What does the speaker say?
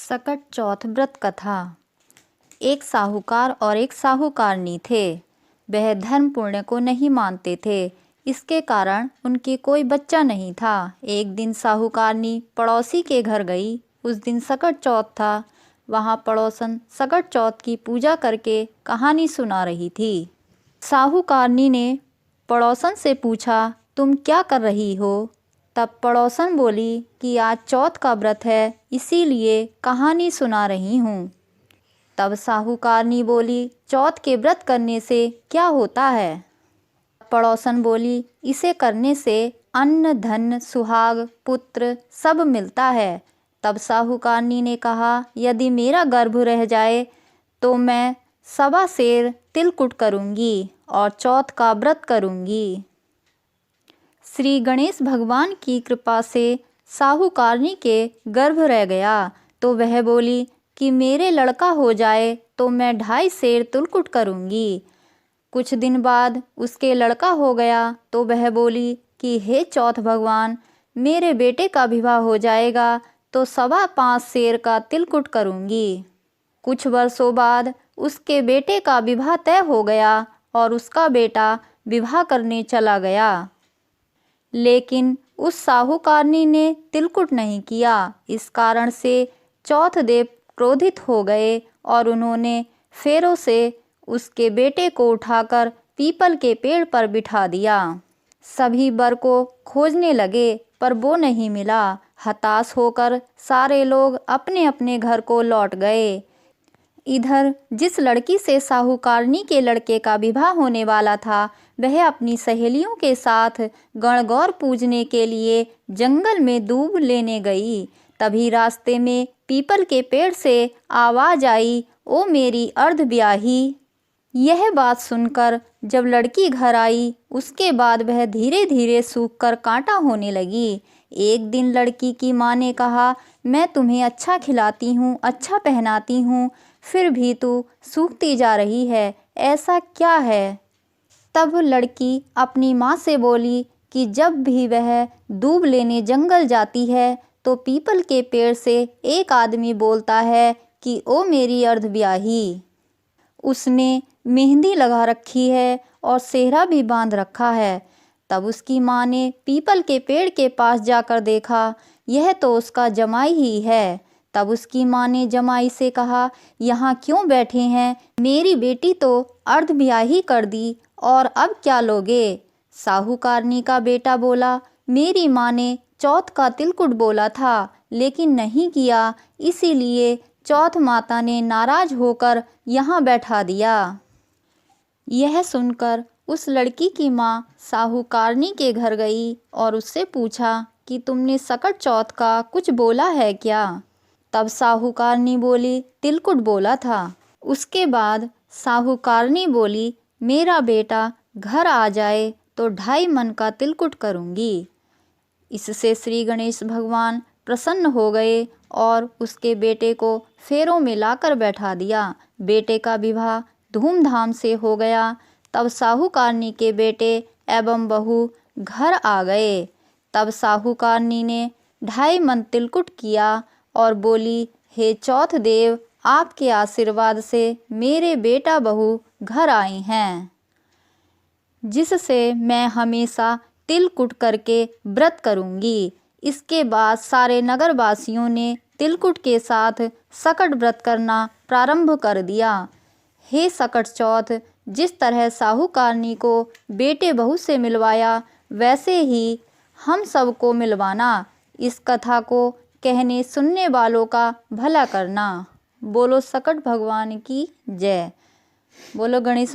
सकट चौथ व्रत कथा। एक साहूकार और एक साहूकारनी थे। वह धर्म पुण्य को नहीं मानते थे, इसके कारण उनके कोई बच्चा नहीं था। एक दिन साहूकारनी पड़ोसी के घर गई। उस दिन सकट चौथ था। वहाँ पड़ोसन सकट चौथ की पूजा करके कहानी सुना रही थी। साहूकारनी ने पड़ोसन से पूछा, तुम क्या कर रही हो? तब पड़ोसन बोली कि आज चौथ का व्रत है, इसीलिए कहानी सुना रही हूँ। तब साहूकारनी बोली, चौथ के व्रत करने से क्या होता है? पड़ोसन बोली, इसे करने से अन्न धन सुहाग पुत्र सब मिलता है। तब साहूकारनी ने कहा, यदि मेरा गर्भ रह जाए तो मैं 1.25 सेर तिलकुट करूँगी और चौथ का व्रत करूँगी। श्री गणेश भगवान की कृपा से साहूकारनी के गर्भ रह गया तो वह बोली कि मेरे लड़का हो जाए तो मैं 2.5 सेर तिलकुट करूँगी। कुछ दिन बाद उसके लड़का हो गया तो वह बोली कि हे चौथ भगवान, मेरे बेटे का विवाह हो जाएगा तो 5.25 सेर का तिलकुट करूँगी। कुछ वर्षों बाद उसके बेटे का विवाह तय हो गया और उसका बेटा विवाह करने चला गया। लेकिन उस साहूकारनी ने तिलकुट नहीं किया। इस कारण से चौथ देव क्रोधित हो गए और उन्होंने फेरों से उसके बेटे को उठाकर पीपल के पेड़ पर बिठा दिया। सभी वर को खोजने लगे पर वो नहीं मिला। हताश होकर सारे लोग अपने अपने घर को लौट गए। इधर जिस लड़की से साहूकारनी के लड़के का विवाह होने वाला था, वह अपनी सहेलियों के साथ गणगौर पूजने के लिए जंगल में दूब लेने गई। तभी रास्ते में पीपल के पेड़ से आवाज़ आई, ओ मेरी अर्धब्याही। यह बात सुनकर जब लड़की घर आई, उसके बाद वह धीरे धीरे सूखकर कांटा होने लगी। एक दिन लड़की की माँ ने कहा, मैं तुम्हें अच्छा खिलाती हूँ, अच्छा पहनाती हूँ, फिर भी तू सूखती जा रही है, ऐसा क्या है? तब लड़की अपनी माँ से बोली कि जब भी वह दूब लेने जंगल जाती है तो पीपल के पेड़ से एक आदमी बोलता है कि ओ मेरी अर्धब्याही। उसने मेहंदी लगा रखी है और सेहरा भी बांध रखा है। तब उसकी माँ ने पीपल के पेड़ के पास जाकर देखा, यह तो उसका जमाई ही है। तब उसकी माँ ने जमाई से कहा, यहाँ क्यों बैठे हैं? मेरी बेटी तो अर्धब्याही कर दी और अब क्या लोगे? साहूकारनी का बेटा बोला, मेरी माँ ने चौथ का तिलकुट बोला था लेकिन नहीं किया, इसीलिए चौथ माता ने नाराज होकर यहाँ बैठा दिया। यह सुनकर उस लड़की की माँ साहूकारनी के घर गई और उससे पूछा कि तुमने सकट चौथ का कुछ बोला है क्या? तब साहूकारनी बोली, तिलकुट बोला था। उसके बाद साहूकारनी बोली, मेरा बेटा घर आ जाए तो 2.5 मन का तिलकुट करूँगी। इससे श्री गणेश भगवान प्रसन्न हो गए और उसके बेटे को फेरों में लाकर बैठा दिया। बेटे का विवाह धूमधाम से हो गया। तब साहूकारनी के बेटे एवं बहू घर आ गए। तब साहूकारनी ने 2.5 मन तिलकुट किया और बोली, हे चौथ देव, आपके आशीर्वाद से मेरे बेटा बहू घर आए हैं, जिससे मैं हमेशा तिलकुट करके व्रत करूँगी। इसके बाद सारे नगरवासियों ने तिलकुट के साथ सकट व्रत करना प्रारंभ कर दिया। हे सकट चौथ, जिस तरह साहूकारनी को बेटे बहू से मिलवाया, वैसे ही हम सबको मिलवाना। इस कथा को कहने सुनने वालों का भला करना। बोलो सकट भगवान की जय। बोलो गणेश